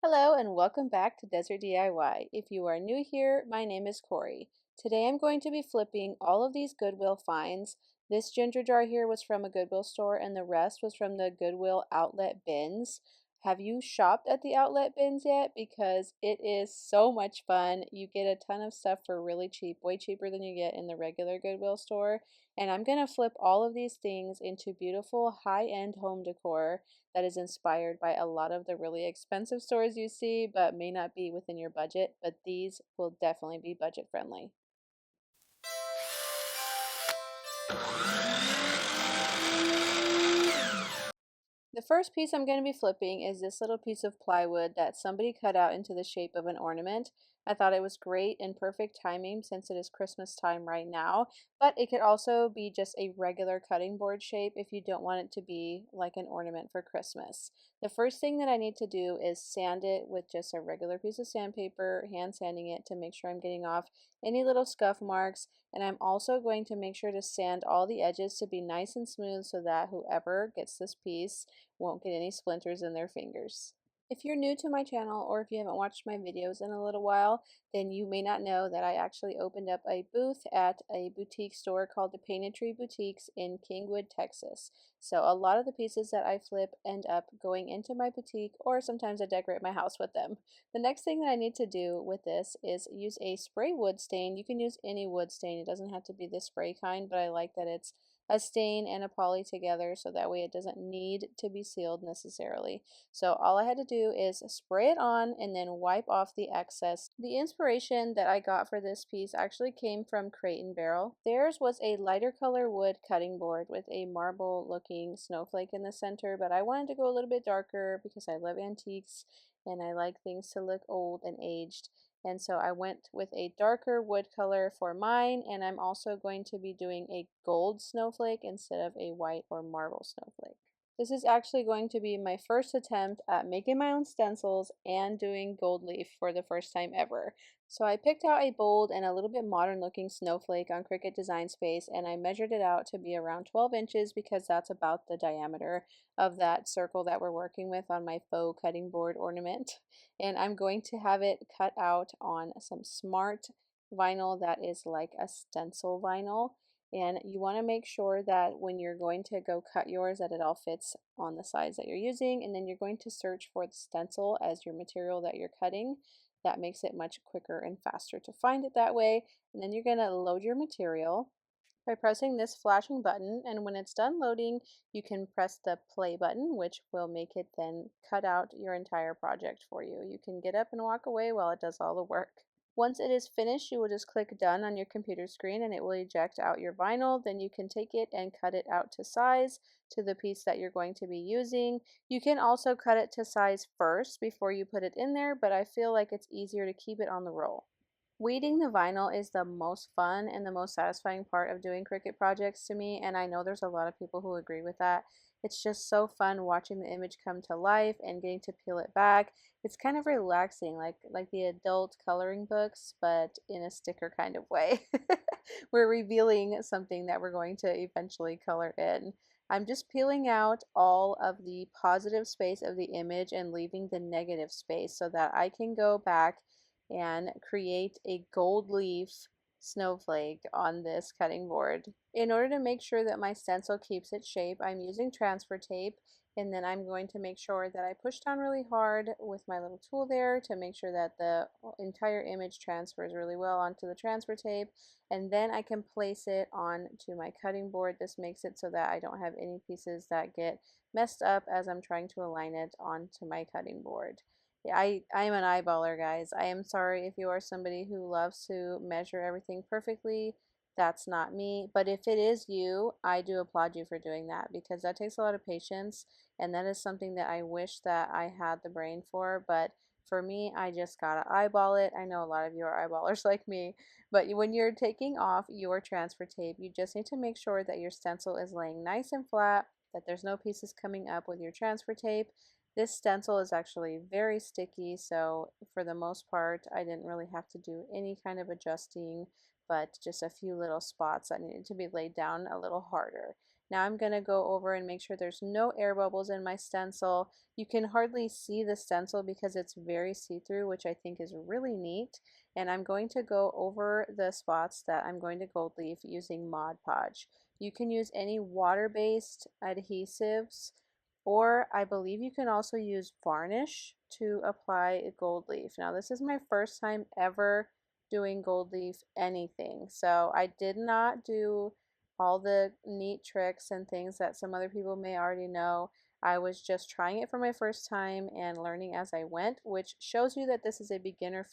Hello and welcome back to Desert DIY. If you are new here, my name is Corey. Today I'm going to be flipping all of these Goodwill finds. This ginger jar here was from a Goodwill store and the rest was from the Goodwill outlet bins. Have you shopped at the outlet bins yet? Because it is so much fun. You get a ton of stuff for really cheap, way cheaper than you get in the regular Goodwill store. And I'm going to flip all of these things into beautiful high-end home decor that is inspired by a lot of the really expensive stores you see, but may not be within your budget, but these will definitely be budget friendly. The first piece I'm going to be flipping is this little piece of plywood that somebody cut out into the shape of an ornament. I thought it was great and perfect timing since it is Christmas time right now, but it could also be just a regular cutting board shape if you don't want it to be like an ornament for Christmas. The first thing that I need to do is sand it with just a regular piece of sandpaper, hand sanding it to make sure I'm getting off any little scuff marks, and I'm also going to make sure to sand all the edges to be nice and smooth so that whoever gets this piece won't get any splinters in their fingers. If you're new to my channel or if you haven't watched my videos in a little while, then you may not know that I actually opened up a booth at a boutique store called the Painted Tree Boutiques in Kingwood, Texas. So a lot of the pieces that I flip end up going into my boutique, or sometimes I decorate my house with them. The next thing that I need to do with this is use a spray wood stain. You can use any wood stain. It doesn't have to be the spray kind, but I like that it's a stain and a poly together so that way it doesn't need to be sealed necessarily. So all I had to do is spray it on and then wipe off the excess. The inspiration that I got for this piece actually came from Crate and Barrel. Theirs was a lighter color wood cutting board with a marble looking snowflake in the center, but I wanted to go a little bit darker because I love antiques and I like things to look old and aged. And so I went with a darker wood color for mine, and I'm also going to be doing a gold snowflake instead of a white or marble snowflake. This is actually going to be my first attempt at making my own stencils and doing gold leaf for the first time ever. So I picked out a bold and a little bit modern looking snowflake on Cricut Design Space, and I measured it out to be around 12 inches because that's about the diameter of that circle that we're working with on my faux cutting board ornament. And I'm going to have it cut out on some smart vinyl that is like a stencil vinyl. And you want to make sure that when you're going to go cut yours that it all fits on the size that you're using, and then you're going to search for the stencil as your material that you're cutting. That makes it much quicker and faster to find it that way. And then you're going to load your material by pressing this flashing button, and when it's done loading you can press the play button, which will make it then cut out your entire project for you. You can get up and walk away while it does all the work. Once it is finished, you will just click done on your computer screen and it will eject out your vinyl. Then you can take it and cut it out to size to the piece that you're going to be using. You can also cut it to size first before you put it in there, but I feel like it's easier to keep it on the roll. Weeding the vinyl is the most fun and the most satisfying part of doing Cricut projects to me, and I know there's a lot of people who agree with that. It's just so fun watching the image come to life and getting to peel it back. It's kind of relaxing, like the adult coloring books, but in a sticker kind of way. We're revealing something that we're going to eventually color in. I'm just peeling out all of the positive space of the image and leaving the negative space so that I can go back and create a gold leaf snowflake on this cutting board. In order to make sure that my stencil keeps its shape, I'm using transfer tape, and then I'm going to make sure that I push down really hard with my little tool there to make sure that the entire image transfers really well onto the transfer tape, and then I can place it onto my cutting board. This makes it so that I don't have any pieces that get messed up as I'm trying to align it onto my cutting board. Yeah, I am an eyeballer, guys. I am sorry if you are somebody who loves to measure everything perfectly. That's not me. But if it is you, I do applaud you for doing that because that takes a lot of patience, and that is something that I wish that I had the brain for. But for me, I just gotta eyeball it. I know a lot of you are eyeballers like me, but when you're taking off your transfer tape, you just need to make sure that your stencil is laying nice and flat, that there's no pieces coming up with your transfer tape. This stencil is actually very sticky, so for the most part, I didn't really have to do any kind of adjusting, but just a few little spots that needed to be laid down a little harder. Now I'm going to go over and make sure there's no air bubbles in my stencil. You can hardly see the stencil because it's very see-through, which I think is really neat. And I'm going to go over the spots that I'm going to gold leaf using Mod Podge. You can use any water-based adhesives, or I believe you can also use varnish to apply a gold leaf. Now this is my first time ever doing gold leaf anything, so I did not do all the neat tricks and things that some other people may already know. I was just trying it for my first time and learning as I went, which shows you that this is a beginner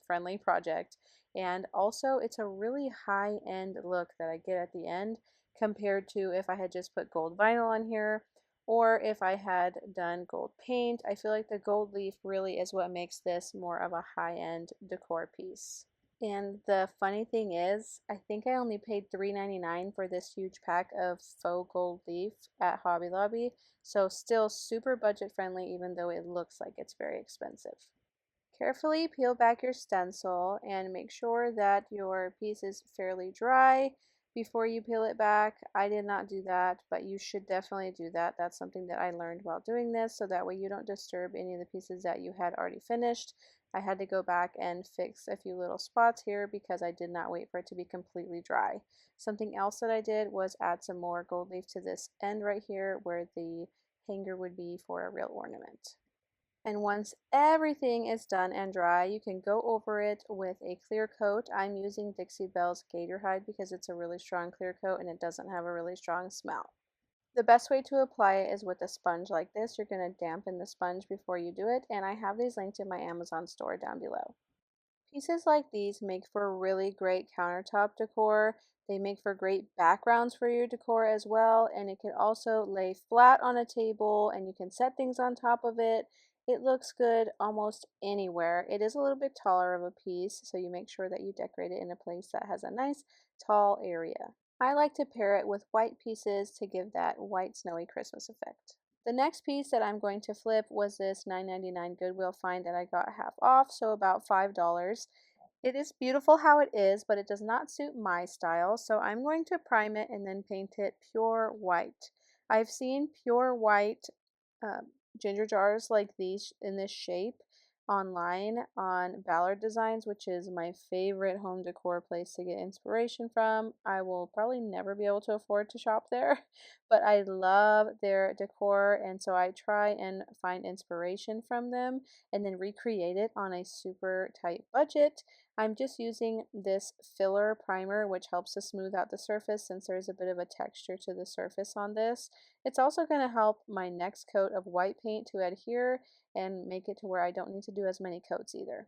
friendly project. And also it's a really high-end look that I get at the end compared to if I had just put gold vinyl on here or if I had done gold paint. I feel like the gold leaf really is what makes this more of a high-end decor piece. And the funny thing is, I think I only paid $3.99 for this huge pack of faux gold leaf at Hobby Lobby, so still super budget friendly even though it looks like it's very expensive. Carefully peel back your stencil and make sure that your piece is fairly dry before you peel it back. I did not do that, but you should definitely do that. That's something that I learned while doing this, so that way you don't disturb any of the pieces that you had already finished. I had to go back and fix a few little spots here because I did not wait for it to be completely dry. Something else that I did was add some more gold leaf to this end right here where the hanger would be for a real ornament. And once everything is done and dry, you can go over it with a clear coat. I'm using Dixie Belle's Gator Hide because it's a really strong clear coat and it doesn't have a really strong smell. The best way to apply it is with a sponge like this. You're going to dampen the sponge before you do it, and I have these linked in my Amazon store down below. Pieces like these make for really great countertop decor. They make for great backgrounds for your decor as well, and it can also lay flat on a table and you can set things on top of it. It looks good almost anywhere. It is a little bit taller of a piece, so you make sure that you decorate it in a place that has a nice tall area. I like to pair it with white pieces to give that white snowy Christmas effect. The next piece that I'm going to flip was this $9.99 Goodwill find that I got half off, so about $5. It is beautiful how it is, but it does not suit my style, so I'm going to prime it and then paint it pure white. I've seen pure white um, ginger jars like these in this shape online on Ballard Designs, which is my favorite home decor place to get inspiration from. I will probably never be able to afford to shop there, but I love their decor, and so I try and find inspiration from them and then recreate it on a super tight budget. I'm just using this filler primer, which helps to smooth out the surface since there's a bit of a texture to the surface on this. It's also going to help my next coat of white paint to adhere and make it to where I don't need to do as many coats either.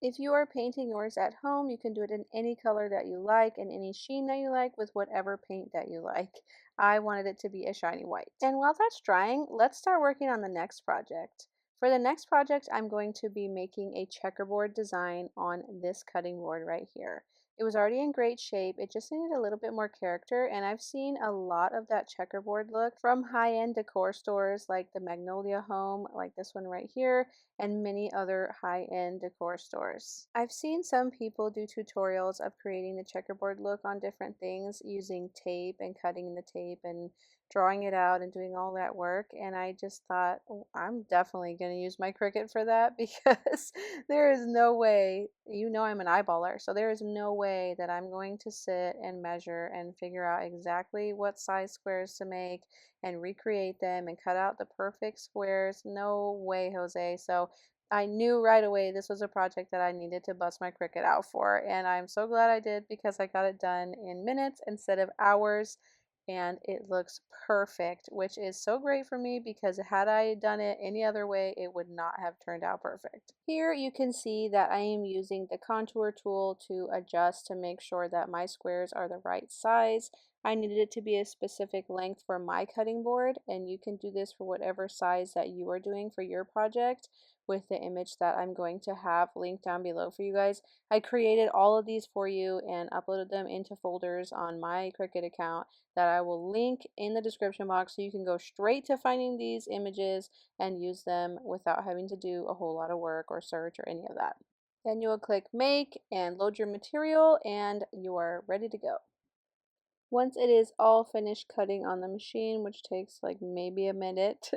If you are painting yours at home, you can do it in any color that you like and any sheen that you like with whatever paint that you like. I wanted it to be a shiny white. And while that's drying, let's start working on the next project. For the next project, I'm going to be making a checkerboard design on this cutting board right here. It was already in great shape, it just needed a little bit more character, and I've seen a lot of that checkerboard look from high-end decor stores like the Magnolia Home, like this one right here, and many other high-end decor stores. I've seen some people do tutorials of creating the checkerboard look on different things using tape and cutting the tape and drawing it out and doing all that work, and I just thought, oh, I'm definitely going to use my Cricut for that because there is no way, you know, I'm an eyeballer, so there is no way that I'm going to sit and measure and figure out exactly what size squares to make and recreate them and cut out the perfect squares. No way, Jose. So I knew right away this was a project that I needed to bust my Cricut out for, and I'm so glad I did because I got it done in minutes instead of hours, and it looks perfect, which is so great for me because had I done it any other way, it would not have turned out perfect. Here you can see that I am using the contour tool to adjust to make sure that my squares are the right size. I needed it to be a specific length for my cutting board, and you can do this for whatever size that you are doing for your project with the image that I'm going to have linked down below for you guys. I created all of these for you and uploaded them into folders on my Cricut account that I will link in the description box so you can go straight to finding these images and use them without having to do a whole lot of work or search or any of that. Then you will click make and load your material and you are ready to go. Once it is all finished cutting on the machine, which takes like maybe a minute,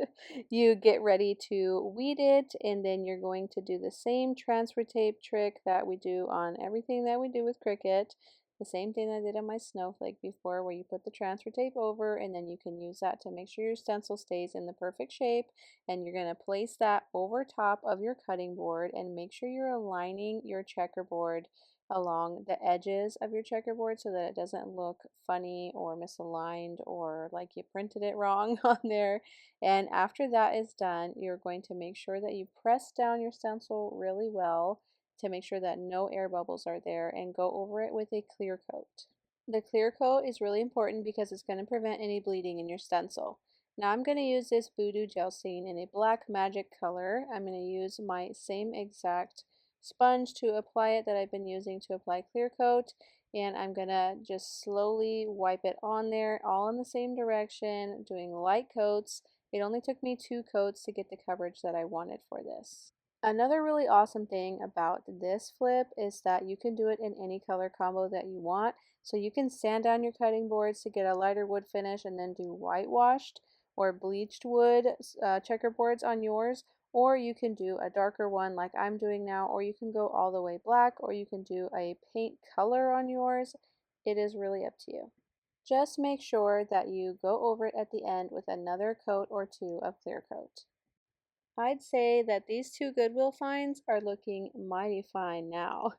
you get ready to weed it, and then you're going to do the same transfer tape trick that we do on everything that we do with Cricut. The same thing I did on my snowflake before, where you put the transfer tape over, and then you can use that to make sure your stencil stays in the perfect shape. And you're going to place that over top of your cutting board and make sure you're aligning your checkerboard along the edges of your checkerboard so that it doesn't look funny or misaligned or like you printed it wrong on there. And after that is done, you're going to make sure that you press down your stencil really well to make sure that no air bubbles are there, and go over it with a clear coat. The clear coat is really important because it's going to prevent any bleeding in your stencil. Now I'm going to use this Voodoo Gel Stain in a black magic color. I'm going to use my same exact sponge to apply it that I've been using to apply clear coat, and I'm going to just slowly wipe it on there all in the same direction, doing light coats. It only took me 2 coats to get the coverage that I wanted for this. Another really awesome thing about this flip is that you can do it in any color combo that you want. So you can sand down your cutting boards to get a lighter wood finish and then do whitewashed or bleached wood checkerboards on yours, or you can do a darker one like I'm doing now, or you can go all the way black, or you can do a paint color on yours. It is really up to you. Just make sure that you go over it at the end with another coat or two of clear coat. I'd say that these two Goodwill finds are looking mighty fine now.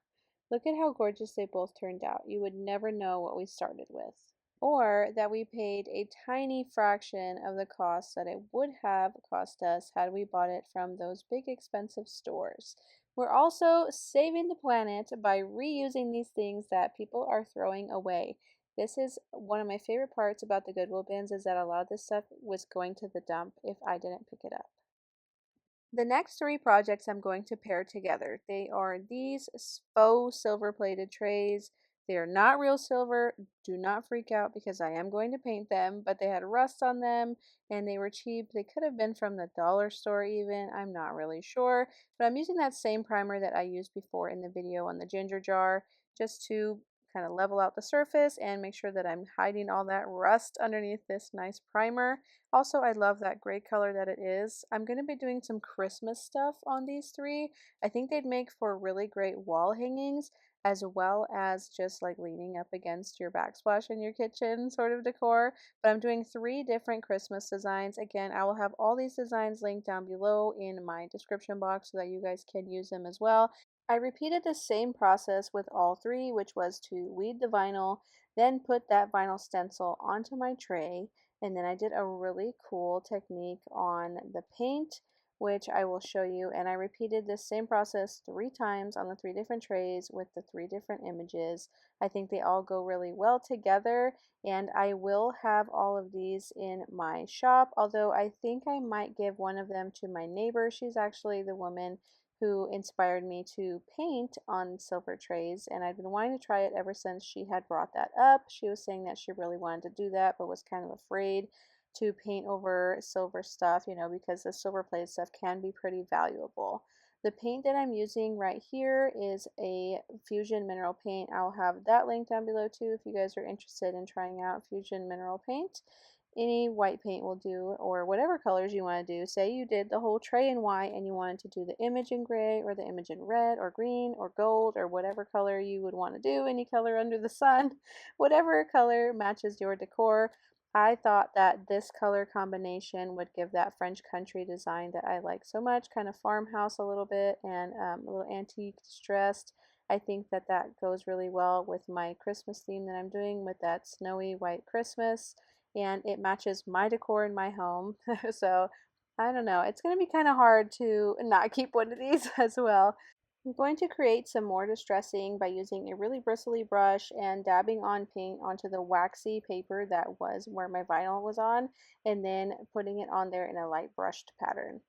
Look at how gorgeous they both turned out. You would never know what we started with. Or that we paid a tiny fraction of the cost that it would have cost us had we bought it from those big expensive stores. We're also saving the planet by reusing these things that people are throwing away. This is one of my favorite parts about the Goodwill bins, is that a lot of this stuff was going to the dump if I didn't pick it up. The next three projects I'm going to pair together. They are these faux silver plated trays. They are not real silver. Do not freak out because I am going to paint them, but they had rust on them and they were cheap. They could have been from the dollar store even. I'm not really sure, but I'm using that same primer that I used before in the video on the ginger jar, just to kind of level out the surface and make sure that I'm hiding all that rust underneath this nice primer. Also, I love that gray color that it is. I'm going to be doing some Christmas stuff on these three. I think they'd make for really great wall hangings, as well as just like leaning up against your backsplash in your kitchen sort of decor. But I'm doing 3 different Christmas designs. Again, I will have all these designs linked down below in my description box so that you guys can use them as well. I repeated the same process with all three, which was to weed the vinyl, then put that vinyl stencil onto my tray, and then I did a really cool technique on the paint, which I will show you. And I repeated this same process 3 times on the 3 different trays with the 3 different images. I think they all go really well together, and I will have all of these in my shop, although I think I might give one of them to my neighbor. She's actually the woman who inspired me to paint on silver trays, and I've been wanting to try it ever since she had brought that up. She was saying that she really wanted to do that but was kind of afraid to paint over silver stuff, because the silver plated stuff can be pretty valuable. The paint that I'm using right here is a Fusion mineral paint. I'll have that link down below too if you guys are interested in trying out Fusion mineral paint. Any white paint will do, or whatever colors you want to do. Say you did the whole tray in white and you wanted to do the image in gray or the image in red or green or gold or whatever color you would want to do, any color under the sun, whatever color matches your decor. I thought that this color combination would give that French country design that I like so much, kind of farmhouse a little bit, and a little antique distressed. I think that that goes really well with my Christmas theme that I'm doing with that snowy white Christmas, and it matches my decor in my home. So I don't know, it's going to be kind of hard to not keep one of these as well. I'm going to create some more distressing by using a really bristly brush and dabbing on paint onto the waxy paper that was where my vinyl was on, and then putting it on there in a light brushed pattern.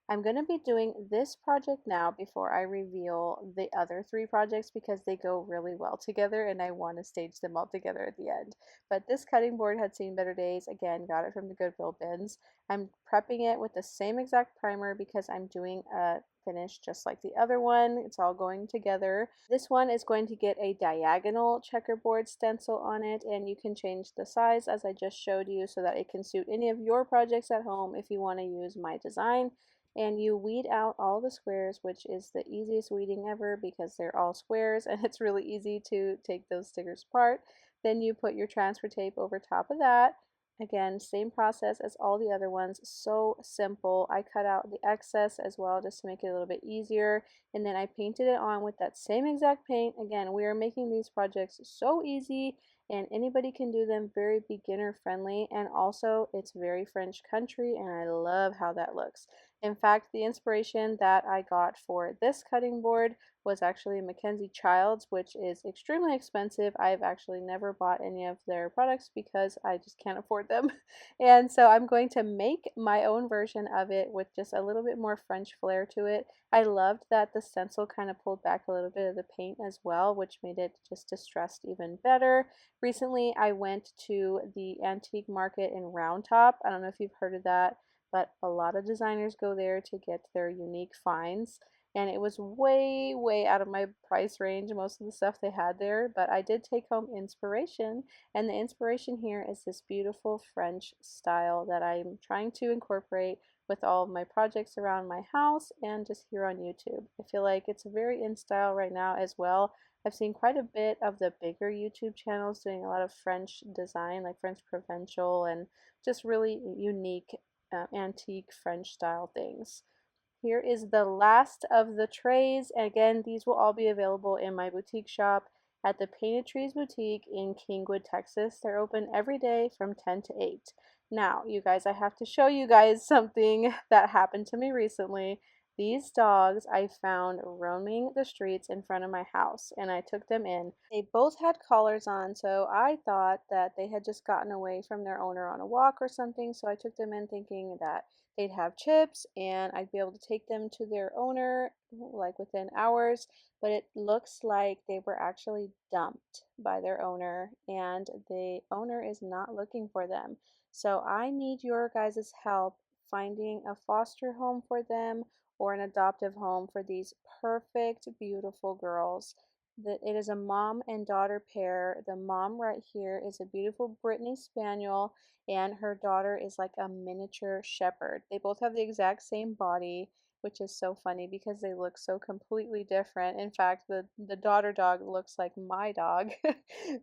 I'm going to be doing this project now before I reveal the other three projects because they go really well together and I want to stage them all together at the end. But this cutting board had seen better days. Again, got it from the Goodwill bins. I'm prepping it with the same exact primer because I'm doing a finish just like the other one. It's all going together. This one is going to get a diagonal checkerboard stencil on it, and you can change the size as I just showed you so that it can suit any of your projects at home if you want to use my design. And you weed out all the squares, which is the easiest weeding ever because they're all squares and it's really easy to take those stickers apart. Then you put your transfer tape over top of that. Again, same process as all the other ones, so simple. I cut out the excess as well just to make it a little bit easier, and then I painted it on with that same exact paint. Again, we are making these projects so easy and anybody can do them, very beginner friendly, and also it's very French country and I love how that looks. In fact, the inspiration that I got for this cutting board was actually Mackenzie Childs, which is extremely expensive. I've actually never bought any of their products because I just can't afford them. And so I'm going to make my own version of it with just a little bit more French flair to it. I loved that the stencil kind of pulled back a little bit of the paint as well, which made it just distressed even better. Recently, I went to the antique market in Round Top. I don't know if you've heard of that, but a lot of designers go there to get their unique finds. And it was way, way out of my price range, most of the stuff they had there, but I did take home inspiration. And the inspiration here is this beautiful French style that I'm trying to incorporate with all of my projects around my house and just here on YouTube. I feel like it's very in style right now as well. I've seen quite a bit of the bigger YouTube channels doing a lot of French design, like French provincial and just really unique antique French style things. Here is the last of the trays. Again, these will all be available in my boutique shop at the Painted Trees Boutique in Kingwood, Texas. They're open every day from 10 to 8. Now, you guys, I have to show you guys something that happened to me recently. These dogs I found roaming the streets in front of my house, and I took them in. They both had collars on, so I thought that they had just gotten away from their owner on a walk or something, so I took them in thinking that they'd have chips and I'd be able to take them to their owner like within hours, but it looks like they were actually dumped by their owner and the owner is not looking for them. So I need your guys' help finding a foster home for them or an adoptive home for these perfect, beautiful girls. That it is a mom and daughter pair. The mom right here is a beautiful Brittany Spaniel, and her daughter is like a miniature shepherd. They both have the exact same body, which is so funny because they look so completely different. In fact, the daughter dog looks like my dog,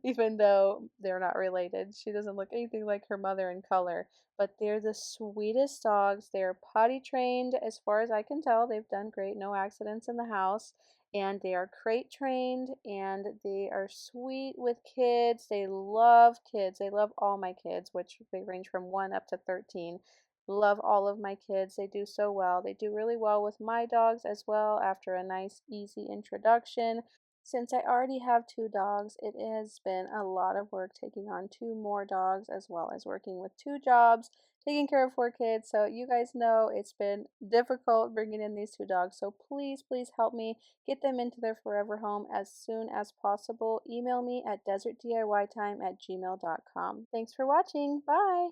even though they're not related. She doesn't look anything like her mother in color, but they're the sweetest dogs. They're potty trained, as far as I can tell. They've done great, no accidents in the house. And they are crate trained and they are sweet with kids. They love kids. They love all my kids, which they range from 1 up to 13. Love all of my kids. They do so well. They do really well with my dogs as well after a nice, easy introduction. Since I already have 2 dogs, it has been a lot of work taking on 2 more dogs as well as working with 2 jobs, taking care of 4 kids. So you guys know it's been difficult bringing in these 2 dogs. So please, please help me get them into their forever home as soon as possible. Email me at desertdiytime@gmail.com. Thanks for watching. Bye.